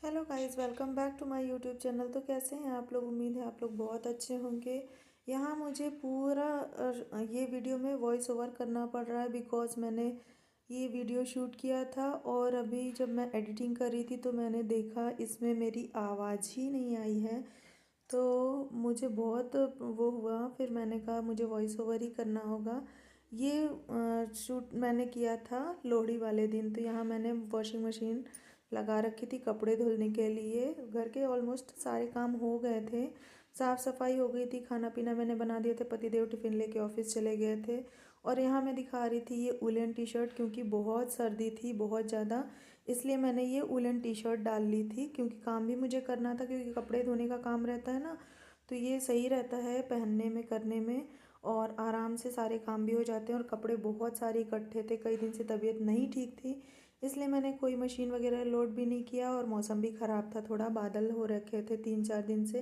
Hello guys, welcome back to my YouTube channel. तो कैसे हैं आप लोग? उम्मीद है आप लोग बहुत अच्छे होंगे। यहाँ मुझे पूरा ये वीडियो में वॉइस ओवर करना पड़ रहा है बिकॉज़ मैंने ये वीडियो शूट किया था और अभी जब मैं एडिटिंग कर रही थी तो मैंने देखा इसमें मेरी आवाज़ ही नहीं आई है। तो मुझे बहुत वो हुआ, फिर मैंने कहा मुझे वॉइस ओवर ही करना होगा। ये शूट मैंने किया था लोहड़ी वाले दिन। तो यहाँ मैंने वॉशिंग मशीन लगा रखी थी कपड़े धुलने के लिए। घर के ऑलमोस्ट सारे काम हो गए थे, साफ़ सफाई हो गई थी, खाना पीना मैंने बना दिया था, पतिदेव टिफ़िन लेके ऑफिस चले गए थे। और यहाँ मैं दिखा रही थी ये उलन टी शर्ट, क्योंकि बहुत सर्दी थी बहुत ज़्यादा, इसलिए मैंने ये उलन टी शर्ट डाल ली थी। क्योंकि काम भी मुझे करना था, क्योंकि कपड़े धोने का काम रहता है ना, तो ये सही रहता है पहनने में करने में, और आराम से सारे काम भी हो जाते हैं। और कपड़े बहुत सारे इकट्ठे थे, कई दिन से तबीयत नहीं ठीक थी, इसलिए मैंने कोई मशीन वगैरह लोड भी नहीं किया। और मौसम भी ख़राब था, थोड़ा बादल हो रखे थे 3-4 दिन से,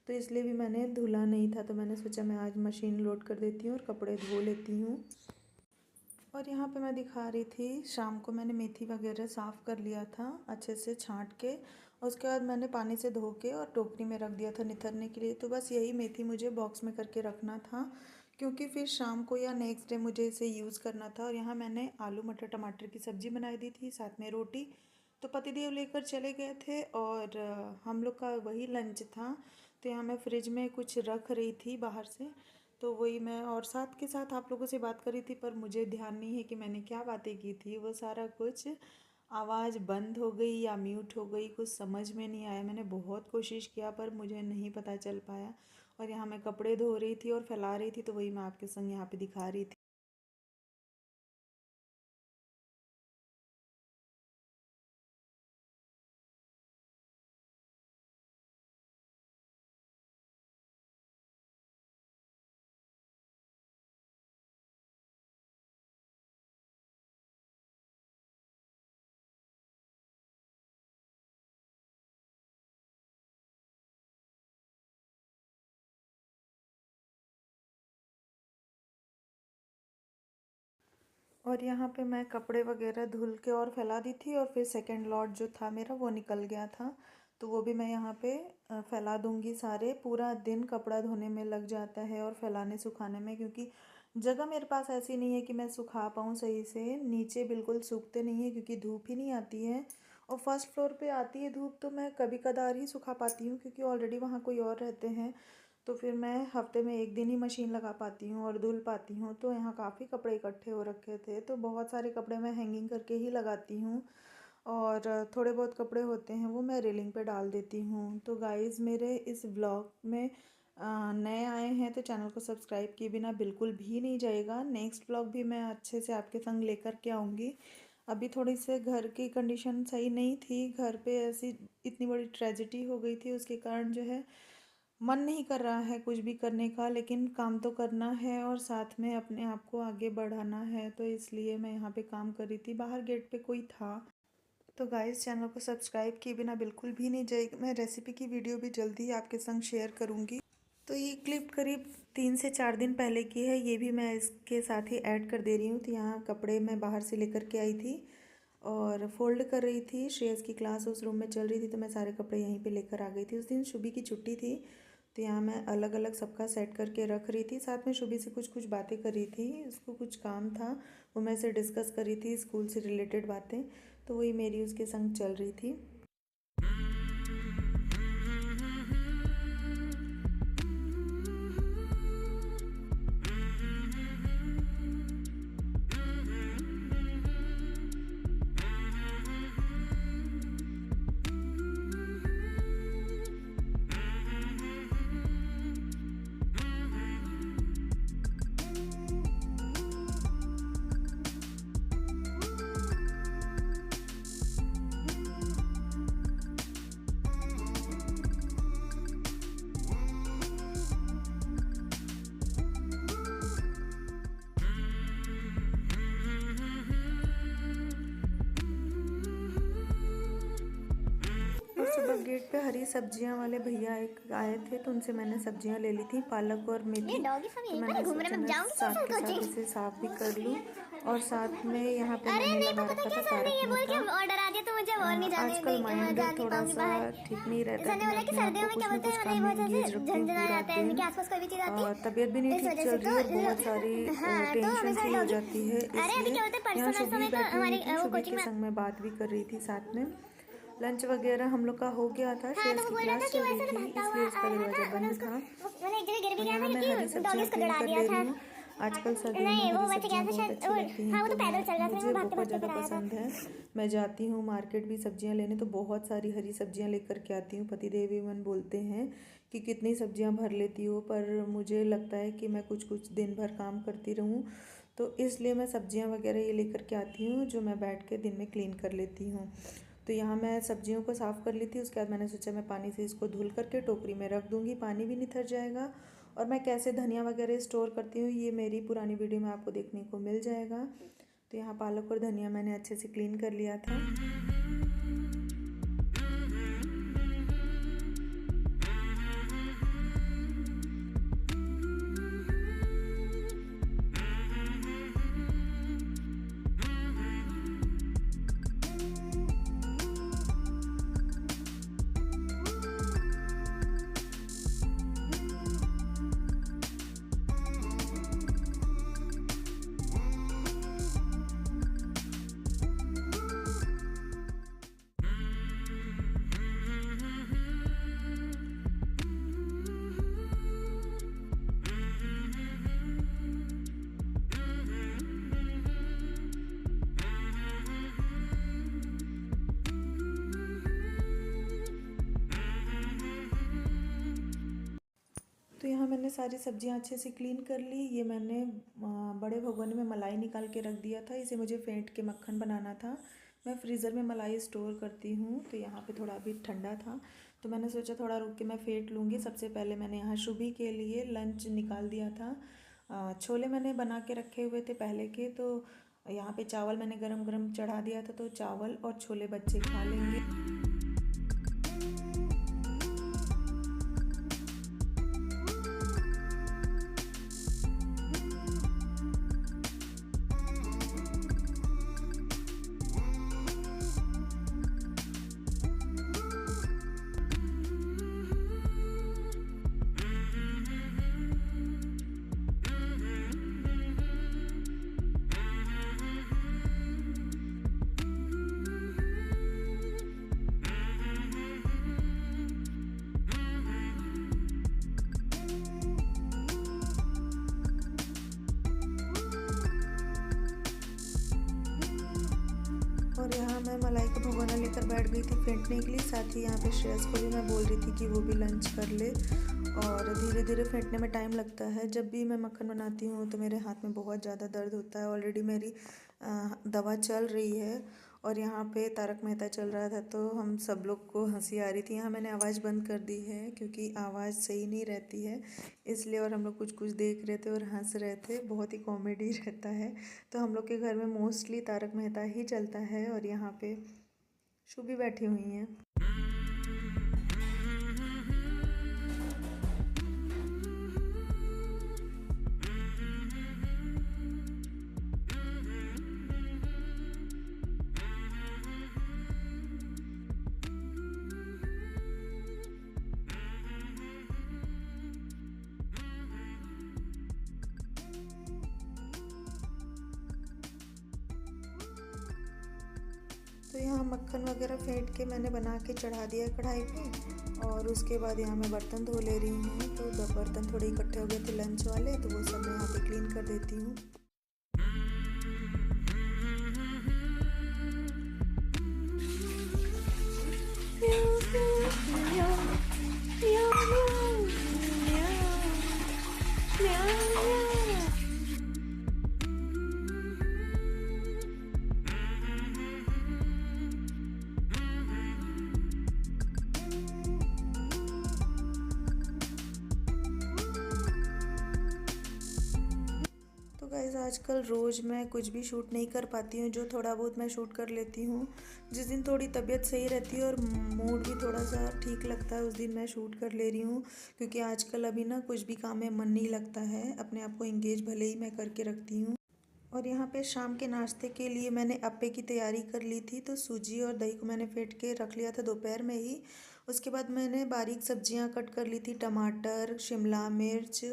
तो इसलिए भी मैंने धुला नहीं था। तो मैंने सोचा मैं आज मशीन लोड कर देती हूँ और कपड़े धो लेती हूँ। और यहाँ पे मैं दिखा रही थी, शाम को मैंने मेथी वगैरह साफ़ कर लिया था अच्छे से छांट के, और उसके बाद मैंने पानी से धो के और टोकरी में रख दिया था निथरने के लिए। तो बस यही मेथी मुझे बॉक्स में करके रखना था, क्योंकि फिर शाम को या नेक्स्ट डे मुझे इसे यूज़ करना था। और यहाँ मैंने आलू मटर टमाटर की सब्ज़ी बनाई दी थी, साथ में रोटी। तो पतिदेव लेकर चले गए थे और हम लोग का वही लंच था। तो यहाँ मैं फ्रिज में कुछ रख रही थी बाहर से, तो वही मैं और साथ के साथ आप लोगों से बात कर रही थी, पर मुझे ध्यान नहीं है कि मैंने क्या बातें की थी। वो सारा कुछ आवाज़ बंद हो गई या म्यूट हो गई, कुछ समझ में नहीं आया। मैंने बहुत कोशिश किया पर मुझे नहीं पता चल पाया। और यहाँ मैं कपड़े धो रही थी और फैला रही थी, तो वही मैं आपके संग यहाँ पे दिखा रही थी। और यहाँ पे मैं कपड़े वगैरह धुल के और फैला दी थी, और फिर सेकंड लॉट जो था मेरा वो निकल गया था, तो वो भी मैं यहाँ पे फैला दूँगी सारे। पूरा दिन कपड़ा धोने में लग जाता है और फैलाने सुखाने में, क्योंकि जगह मेरे पास ऐसी नहीं है कि मैं सुखा पाऊँ सही से। नीचे बिल्कुल सूखते नहीं है क्योंकि धूप ही नहीं आती है, और फर्स्ट फ्लोर पे आती है धूप, तो मैं कभी कदार ही सुखा पाती हूँ, क्योंकि ऑलरेडी वहाँ कोई और रहते हैं। तो फिर मैं हफ्ते में एक दिन ही मशीन लगा पाती हूँ और धुल पाती हूँ। तो यहाँ काफ़ी कपड़े इकट्ठे हो रखे थे, तो बहुत सारे कपड़े मैं हैंगिंग करके ही लगाती हूँ, और थोड़े बहुत कपड़े होते हैं वो मैं रेलिंग पे डाल देती हूँ। तो गाइज़, मेरे इस व्लॉग में नए आए हैं तो चैनल को सब्सक्राइब किए बिना बिल्कुल भी नहीं जाएगा। नेक्स्ट व्लॉग भी मैं अच्छे से आपके संग लेकर के आऊँगी। अभी थोड़ी से घर की कंडीशन सही नहीं थी, घर पे ऐसी इतनी बड़ी ट्रेजिडी हो गई थी, उसके कारण जो है मन नहीं कर रहा है कुछ भी करने का, लेकिन काम तो करना है और साथ में अपने आप को आगे बढ़ाना है। तो इसलिए मैं यहाँ पे काम कर रही थी, बाहर गेट पे कोई था। तो गाइस, चैनल को सब्सक्राइब किए बिना बिल्कुल भी नहीं जाएगी। मैं रेसिपी की वीडियो भी जल्दी ही आपके संग शेयर करूँगी। तो ये क्लिप करीब 3 से 4 दिन पहले की है, ये भी मैं इसके साथ ही ऐड कर दे रही हूँ। तो यहाँ कपड़े मैं बाहर से लेकर के आई थी और फोल्ड कर रही थी। श्रेयस की क्लास उस रूम में चल रही थी, तो मैं सारे कपड़े यहीं पे लेकर आ गई थी। उस दिन शुभी की छुट्टी थी, तो यहाँ मैं अलग अलग सबका सेट करके रख रही थी। साथ में शुभी से कुछ कुछ बातें कर रही थी, उसको कुछ काम था, वो मैं से डिस्कस कर रही थी, स्कूल से रिलेटेड बातें। तो वही मेरी उसके संग चल रही थी। पे हरी सब्जियां वाले भैया एक आए थे, तो उनसे मैंने सब्जियां ले ली थी, पालक और मेथी। तो मैंने सोचा मैं साथ के साथ इसे साफ भी कर लूँ। और साथ में यहाँ पे मैंने लगा रखा था तारक मेहता। आजकल माइंड थोड़ा सा ठीक नहीं रहता है, मैं अपने आप को कुछ न कुछ काम में एंगेज रखती हूँ पूरा दिन। और तबीयत भी नहीं ठीक चल रही है, बहुत सारी टेंशन सी हो जाती है, इसलिए यहाँ शुभी बैठी हुई थी, शुभी के संग में बात भी कर रही थी साथ में। लंच वगैरह हम लोग का हो गया था, शेष की क्लास चल रही थी, इसलिए उसका दरवाजा बंद था। और यहाँ मैं हरी सब्जियाँ क्लीन कर ले रही हूँ। आजकल सर्दियों में हरी सब्जियाँ बहुत अच्छी लगती हैं, तो मुझे बहुत ज़्यादा पसंद है। मैं जाती हूँ मार्केट भी सब्जियाँ लेने, तो बहुत सारी हरी सब्जियाँ लेकर के आती हूँ। पतिदेव भी मन बोलते हैं कि कितनी सब्जियाँ भर लेती हो, पर मुझे लगता है कि मैं कुछ कुछ दिन भर काम करती रहूँ, तो इसलिए मैं सब्जियाँ वगैरह ये लेकर के आती हूँ, जो मैं बैठ के दिन में क्लीन कर लेती हूँ। तो यहाँ मैं सब्जियों को साफ़ कर ली थी, उसके बाद मैंने सोचा मैं पानी से इसको धुल करके टोकरी में रख दूँगी, पानी भी निथर जाएगा। और मैं कैसे धनिया वगैरह स्टोर करती हूँ, ये मेरी पुरानी वीडियो में आपको देखने को मिल जाएगा। तो यहाँ पालक और धनिया मैंने अच्छे से क्लीन कर लिया था। तो यहाँ मैंने सारी सब्जियाँ अच्छे से क्लीन कर ली। ये मैंने बड़े भगोने में मलाई निकाल के रख दिया था, इसे मुझे फेंट के मक्खन बनाना था। मैं फ्रीज़र में मलाई स्टोर करती हूँ, तो यहाँ पे थोड़ा अभी ठंडा था, तो मैंने सोचा थोड़ा रुक के मैं फेंट लूँगी। सबसे पहले मैंने यहाँ शुभी के लिए लंच निकाल दिया था। छोले मैंने बना के रखे हुए थे पहले के, तो यहाँ पे चावल मैंने गरम गरम चढ़ा दिया था, तो चावल और छोले बच्चे खा लेंगे। और यहाँ मैं मलाई का भगोना लेकर बैठ गई थी फेंटने के लिए। साथ ही यहाँ पे श्रेयस को भी मैं बोल रही थी कि वो भी लंच कर ले। और धीरे धीरे फेंटने में टाइम लगता है। जब भी मैं मक्खन बनाती हूँ तो मेरे हाथ में बहुत ज़्यादा दर्द होता है। ऑलरेडी मेरी दवा चल रही है और यहाँ पे तारक मेहता चल रहा था, तो हम सब लोग को हंसी आ रही थी। यहाँ मैंने आवाज़ बंद कर दी है क्योंकि आवाज़ सही नहीं रहती है इसलिए। और हम लोग कुछ कुछ देख रहे थे और हंस रहे थे, बहुत ही कॉमेडी रहता है। तो हम लोग के घर में मोस्टली तारक मेहता ही चलता है। और यहाँ पे शुभी बैठी हुई हैं। तो यहाँ मक्खन वगैरह फेंट के मैंने बना के चढ़ा दिया कढ़ाई पे। और उसके बाद यहाँ मैं बर्तन धो ले रही हूँ। तो जब बर्तन थोड़े इकट्ठे हो गए थे लंच वाले, तो वो सब मैं यहाँ पे क्लीन कर देती हूँ। गाइस आजकल रोज़ मैं कुछ भी शूट नहीं कर पाती हूँ, जो थोड़ा बहुत मैं शूट कर लेती हूँ। जिस दिन थोड़ी तबीयत सही रहती है और मूड भी थोड़ा सा ठीक लगता है, उस दिन मैं शूट कर ले रही हूँ। क्योंकि आजकल अभी ना कुछ भी काम में मन नहीं लगता है, अपने आप को इंगेज भले ही मैं करके रखती हूँ। और यहाँ पे शाम के नाश्ते के लिए मैंने अप्पे की तैयारी कर ली थी, तो सूजी और दही को मैंने फेंट के रख लिया था दोपहर में ही। उसके बाद मैंने बारीक सब्जियाँ कट कर ली थी, टमाटर, शिमला मिर्च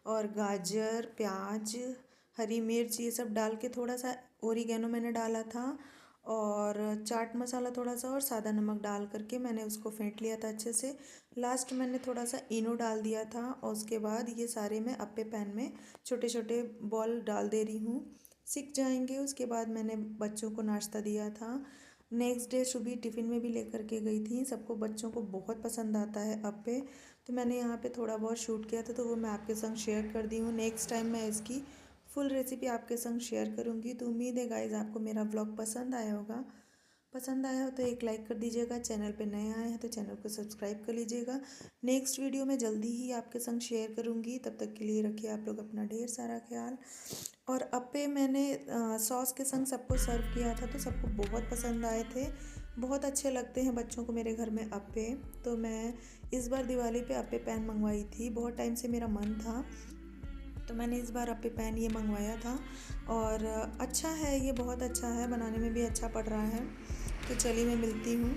और गाजर, प्याज, हरी मिर्च, ये सब डाल के थोड़ा सा ओरिगेनो मैंने डाला था और चाट मसाला थोड़ा सा और सादा नमक डाल करके मैंने उसको फेंट लिया था अच्छे से। लास्ट मैंने थोड़ा सा इनो डाल दिया था और उसके बाद ये सारे मैं अप्पे पैन में छोटे छोटे बॉल डाल दे रही हूँ, सीख जाएंगे। उसके बाद मैंने बच्चों को नाश्ता दिया था। नेक्स्ट डे सुबह टिफ़िन में भी लेकर के गई थी, सबको बच्चों को बहुत पसंद आता है अप्पे। तो मैंने यहाँ पे थोड़ा बहुत शूट किया था, तो वो मैं आपके संग शेयर कर दी हूँ। नेक्स्ट टाइम मैं इसकी फुल रेसिपी आपके संग शेयर करूँगी। तो उम्मीद है गाइज़ आपको मेरा व्लॉग पसंद आया होगा। पसंद आया हो तो एक लाइक कर दीजिएगा, चैनल पे नए आए हैं तो चैनल को सब्सक्राइब कर लीजिएगा। नेक्स्ट वीडियो मैं जल्दी ही आपके संग शेयर करूँगी, तब तक के लिए रखिए आप लोग अपना ढेर सारा ख्याल। और अप्पे मैंने सॉस के संग सबको सर्व किया था, तो सबको बहुत पसंद आए थे। बहुत अच्छे लगते हैं बच्चों को मेरे घर में अप्पे। तो मैं इस बार दिवाली पे अप्पे पैन मंगवाई थी, बहुत टाइम से मेरा मन था, तो मैंने इस बार अप्पे पैन ये मंगवाया था। और अच्छा है, ये बहुत अच्छा है, बनाने में भी अच्छा पड़ रहा है। तो चलिए मैं मिलती हूँ।